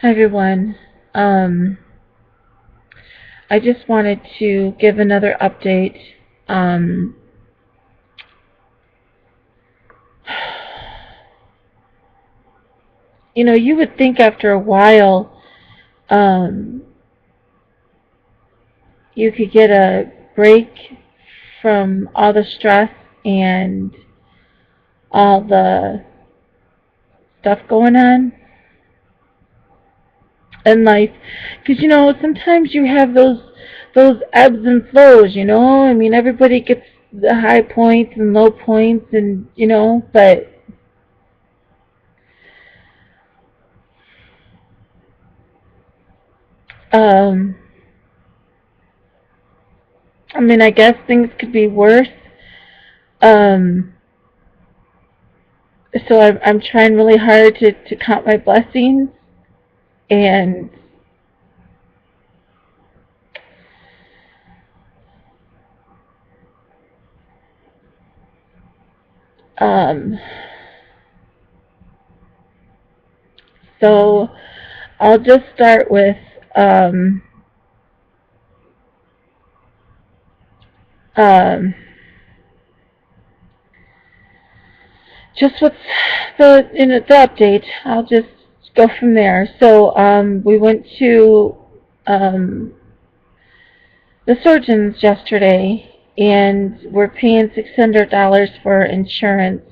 Hi everyone. Um, I just wanted to give another update. Um, you would think after a while um, you could get a break from all the stress and all the stuff going on in life, because sometimes you have those ebbs and flows. I mean, everybody gets the high points and low points, and but um, I mean, I guess things could be worse. Um, so I'm trying really hard to count my blessings, and um, so I'll just start with um, um, just what's the update. I'll just go from there. So we went to um, the surgeons yesterday, and we're paying $600 for insurance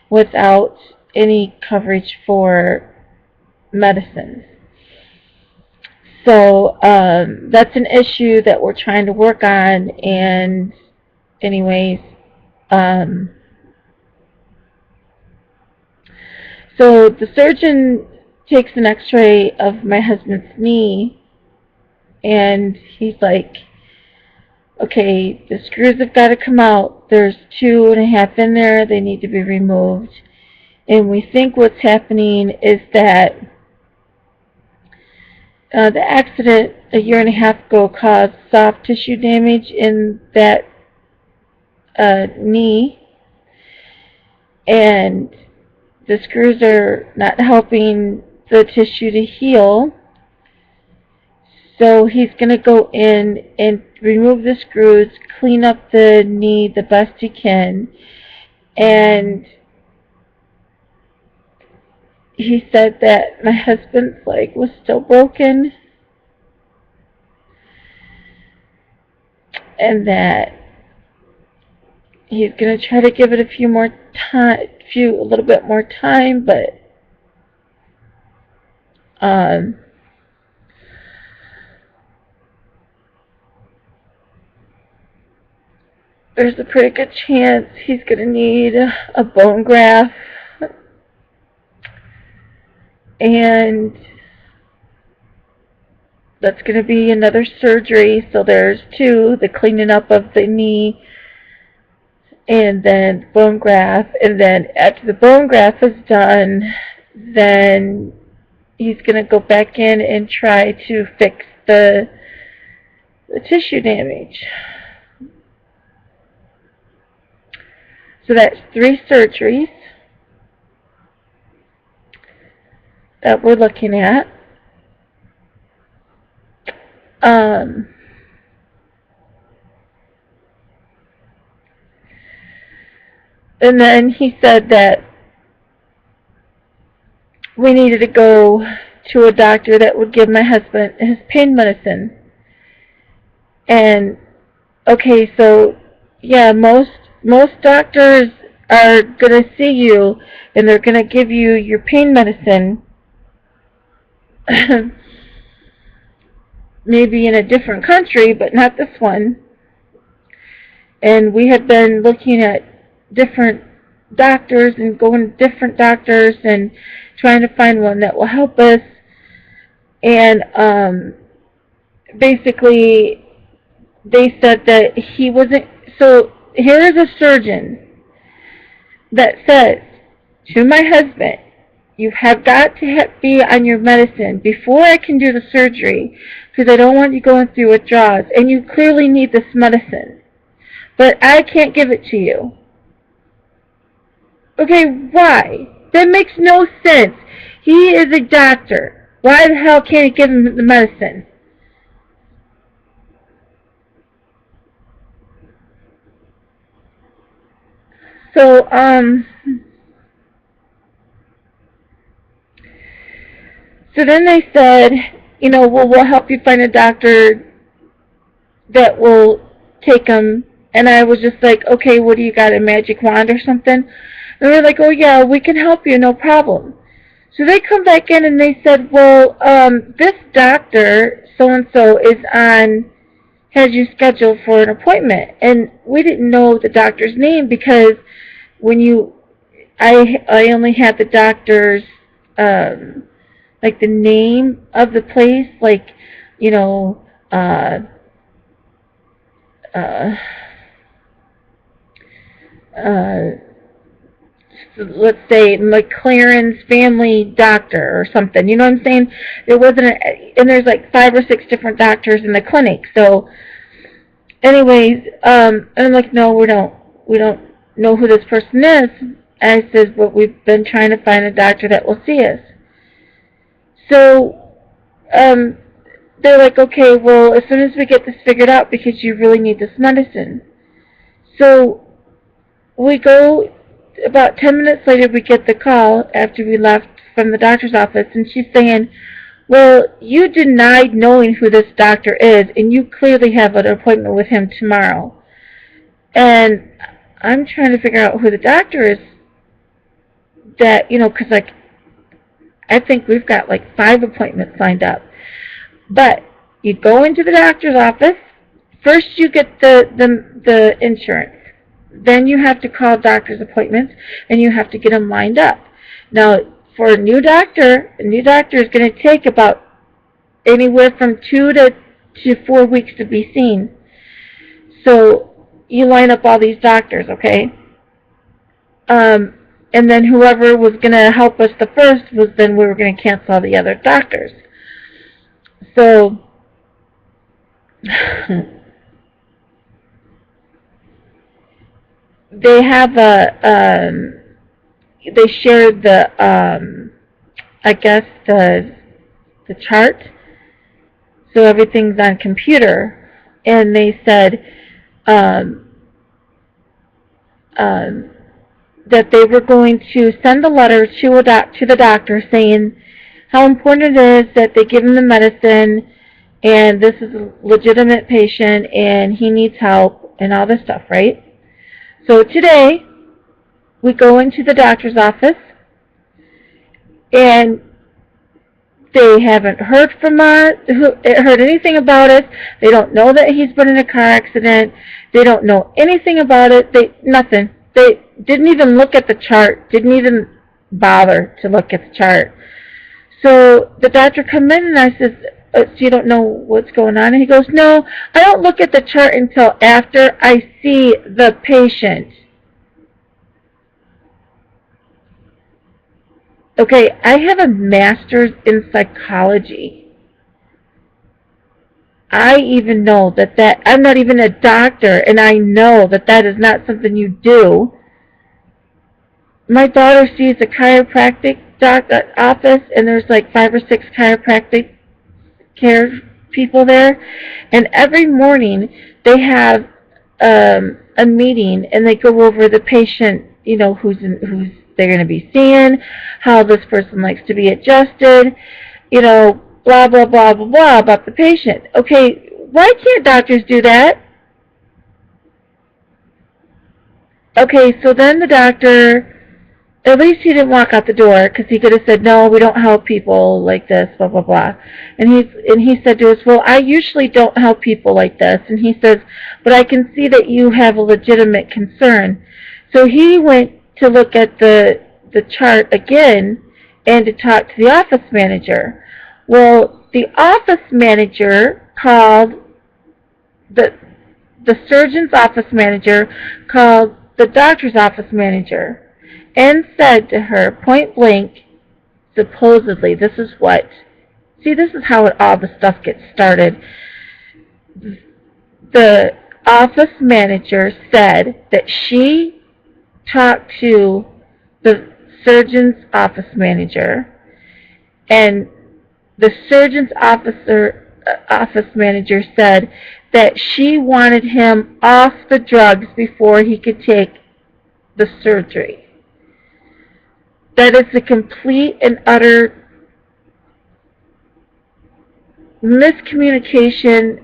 without any coverage for medicine. So that's an issue that we're trying to work on. And anyways, um, so the surgeon takes an x-ray of my husband's knee, and he's like, okay, the screws have got to come out. There's 2.5 in there. They need to be removed. And we think what's happening is that the accident a year and a half ago caused soft tissue damage in that knee, and the screws are not helping the tissue to heal. So he's going to go in and remove the screws, clean up the knee the best he can, and he said that my husband's leg was still broken, and that he's going to try to give it a little bit more time, but um, there's a pretty good chance he's going to need a bone graft, and that's going to be another surgery. So there's two: the cleaning up of the knee, and then bone graft. And then after the bone graft is done, then he's going to go back in and try to fix the tissue damage. So that's 3 surgeries that we're looking at. And then he said that we needed to go to a doctor that would give my husband his pain medicine. And okay, so yeah, most doctors are going to see you, and they're going to give you your pain medicine maybe in a different country, but not this one. And we had been looking at different doctors and going to different doctors and trying to find one that will help us. And basically they said that he wasn't. So here is a surgeon that says to my husband, you have got to be on your medicine before I can do the surgery, because I don't want you going through withdrawals, and you clearly need this medicine, but I can't give it to you. Okay, why? That makes no sense. He is a doctor. Why the hell can't he give him the medicine? So, so then they said, well, we'll help you find a doctor that will take him. And I was just like, okay, what do you got, a magic wand or something? And they're like, oh yeah, we can help you, no problem. So they come back in and they said, well, this doctor, so-and-so, has you scheduled for an appointment. And we didn't know the doctor's name because when I only had the doctor's, like the name of the place, like, you know, uh, uh, uh, let's say McLaren's Family Doctor or something. You know what I'm saying? There wasn't, and there's like 5 or 6 different doctors in the clinic. So, anyways, and I'm like, no, we don't know who this person is. And I says, but we've been trying to find a doctor that will see us. So, they're like, okay, well, as soon as we get this figured out, because you really need this medicine. So we go, about 10 minutes later, we get the call after we left from the doctor's office, and she's saying, well, you denied knowing who this doctor is, and you clearly have an appointment with him tomorrow. And I'm trying to figure out who the doctor is that, because, like, I think we've got like 5 appointments lined up. But you go into the doctor's office. First, you get the insurance. Then you have to call doctor's appointments, and you have to get them lined up. Now, for a new doctor is going to take about anywhere from 2 to 4 weeks to be seen. So you line up all these doctors, okay? And then whoever was going to help us the first was then we were going to cancel all the other doctors. So they have they shared the I guess the chart, so everything's on computer, and they said um, that they were going to send a letter to the doctor saying how important it is that they give him the medicine, and this is a legitimate patient, and he needs help, and all this stuff, right? So today, we go into the doctor's office, and they haven't heard anything about us. They don't know that he's been in a car accident. They don't know anything about it. Nothing. They didn't even look at the chart. Didn't even bother to look at the chart. So the doctor come in, and I says, so you don't know what's going on? And he goes, no, I don't look at the chart until after I see the patient. Okay, I have a master's in psychology. I even know that I'm not even a doctor, and I know that is not something you do. My daughter sees a chiropractic office, and there's like 5 or 6 chiropractic care people there, and every morning they have a meeting, and they go over the patient, who's they're going to be seeing, how this person likes to be adjusted, blah blah blah blah blah about the patient. Okay, why can't doctors do that? Okay, so then the doctor, at least he didn't walk out the door, because he could have said, no, we don't help people like this, blah, blah, blah. And he said to us, well, I usually don't help people like this. And he says, but I can see that you have a legitimate concern. So he went to look at the chart again and to talk to the office manager. Well, the office manager called, the surgeon's office manager called the doctor's office manager and said to her point blank, supposedly, this is how all the stuff gets started. The office manager said that she talked to the surgeon's office manager, and the surgeon's office manager said that she wanted him off the drugs before he could take the surgery. That is a complete and utter miscommunication.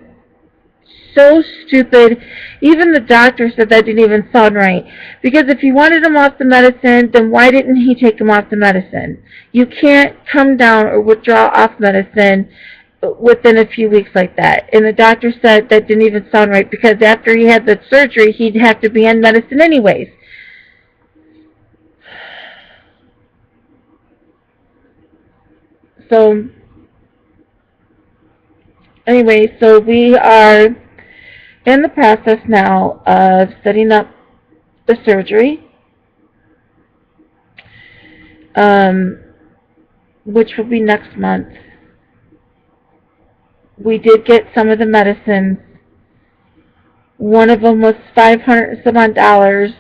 So stupid. Even the doctor said that didn't even sound right. Because if he wanted him off the medicine, then why didn't he take him off the medicine? You can't come down or withdraw off medicine within a few weeks like that. And the doctor said that didn't even sound right because after he had the surgery, he'd have to be on medicine anyways. So, anyway, so we are in the process now of setting up the surgery, which will be next month. We did get some of the medicines. One of them was $500 and some odd dollars,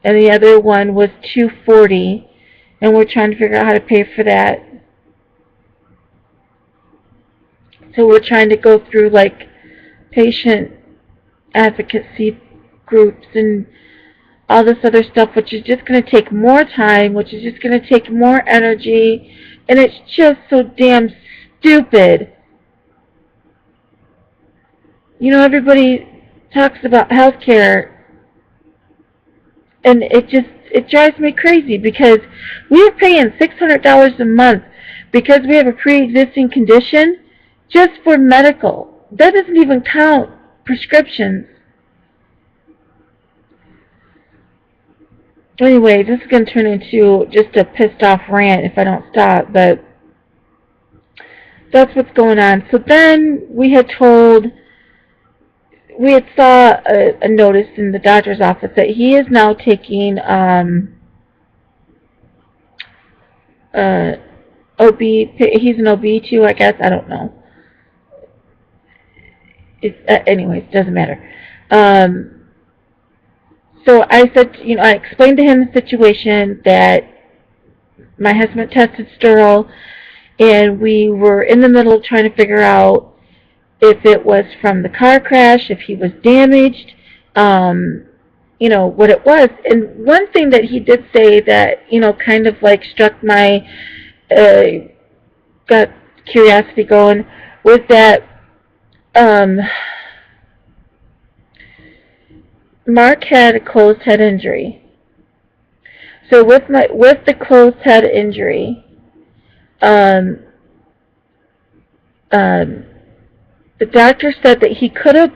and the other one was $240, and we're trying to figure out how to pay for that. So we're trying to go through like patient advocacy groups and all this other stuff, which is just going to take more time, which is just going to take more energy, and it's just so damn stupid. You know, everybody talks about healthcare, and it drives me crazy because we're paying $600 a month because we have a pre-existing condition just for medical. That doesn't even count prescriptions. Anyway, this is going to turn into just a pissed off rant if I don't stop, but that's what's going on. So then we had saw a notice in the doctor's office that he is now taking OB. He's an OB too, I guess. I don't know. Anyways, it doesn't matter. So I said, I explained to him the situation that my husband tested sterile, and we were in the middle of trying to figure out if it was from the car crash, if he was damaged, what it was. And one thing that he did say that, kind of like struck my, got curiosity going, was that, Mark had a closed head injury. So with the closed head injury, the doctor said that he could have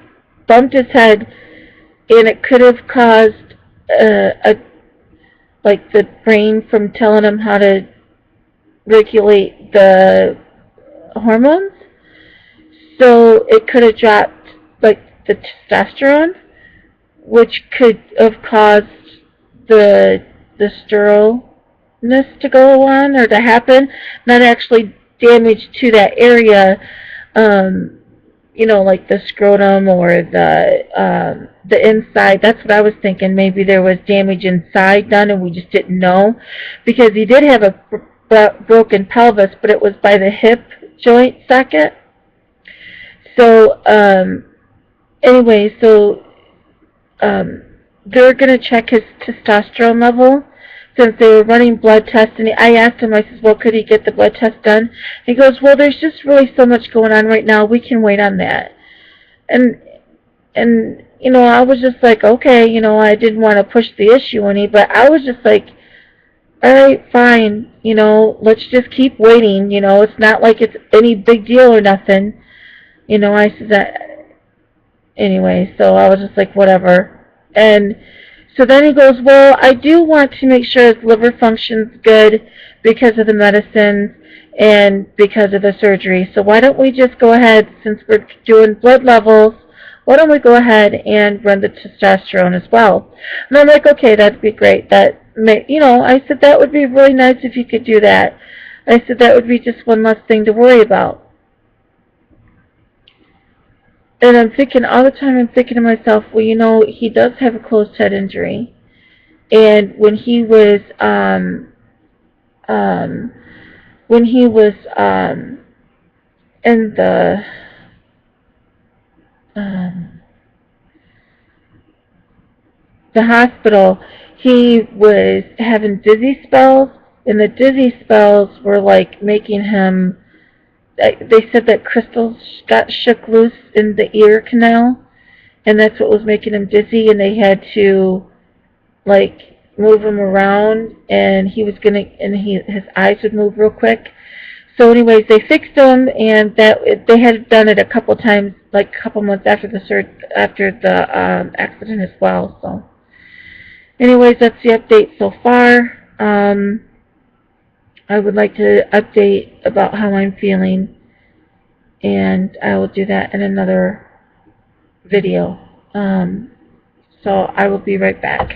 bumped his head, and it could have caused like the brain from telling him how to regulate the hormones. So it could have dropped like the testosterone, which could have caused the sterileness to go on or to happen, not actually damage to that area, like the scrotum or the inside. That's what I was thinking. Maybe there was damage inside done and we just didn't know, because he did have a broken pelvis, but it was by the hip joint socket. So anyway, so they're going to check his testosterone level since they were running blood tests. And I asked him, I said, well, could he get the blood test done? He goes, well, there's just really so much going on right now. We can wait on that. And I was just like, okay, I didn't want to push the issue any, but I was just like, all right, fine, let's just keep waiting. It's not like it's any big deal or nothing. I said that. Anyway, so I was just like, whatever. And so then he goes, well, I do want to make sure his liver functions good because of the medicines and because of the surgery. So why don't we just go ahead, since we're doing blood levels, why don't we go ahead and run the testosterone as well? And I'm like, okay, that'd be great. I said that would be really nice if you could do that. I said that would be just one less thing to worry about. And I'm thinking, all the time I'm thinking to myself, well, he does have a closed head injury. And when he was in um, the hospital, he was having dizzy spells, and the dizzy spells were like making him. They said that crystals got shook loose in the ear canal, and that's what was making him dizzy. And they had to like move him around, and his eyes would move real quick. So, anyways, they fixed him, and that they had done it a couple times, like a couple months after the accident as well. So. Anyways, that's the update so far. I would like to update about how I'm feeling, and I will do that in another video. So I will be right back.